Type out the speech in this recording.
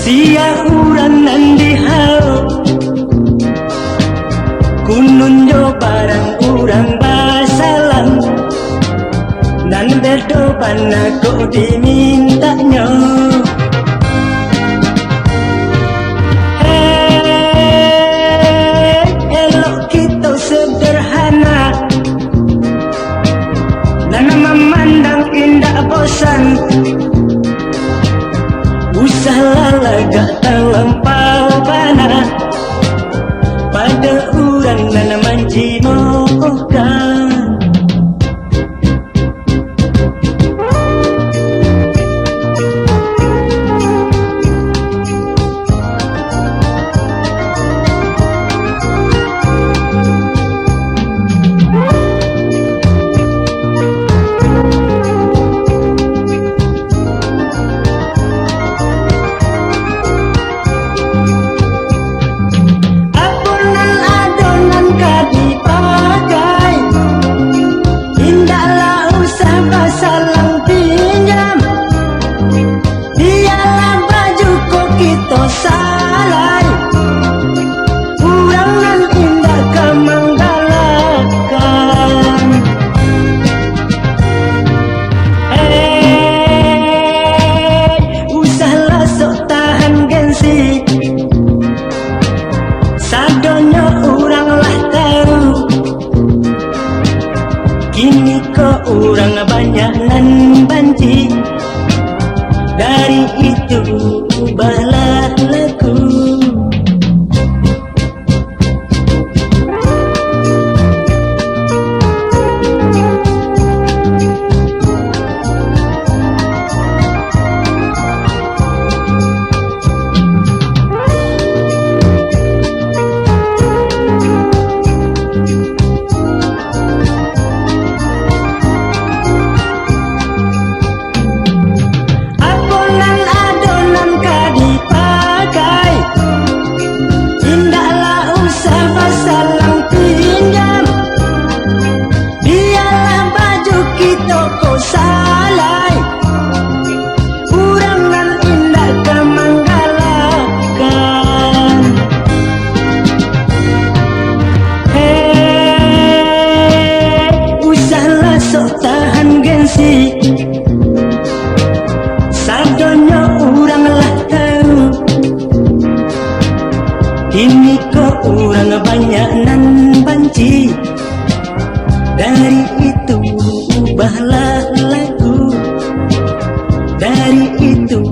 Sia urang nandihau kununjo barang urang basalang nan bedo bana ko dimintanya. Elok kita sederhana dan memandang indah bosan. Usahlah lega terlampau bana pada urang dan menjimohkan. Salai urang nan indah kemanggalakan. Usahlah sok tahan gengsi, sadonyo urang lah tahu. Kini kok urang banyak nan banci, dari itu ubahlah laku. Salai urang nan indah kemanggalakan. Usahlah sok tahan gengsi, sadonyo urang lah tahu. Kini kok urang banyak nan banci, dari itu ubahlah laku. Dari itu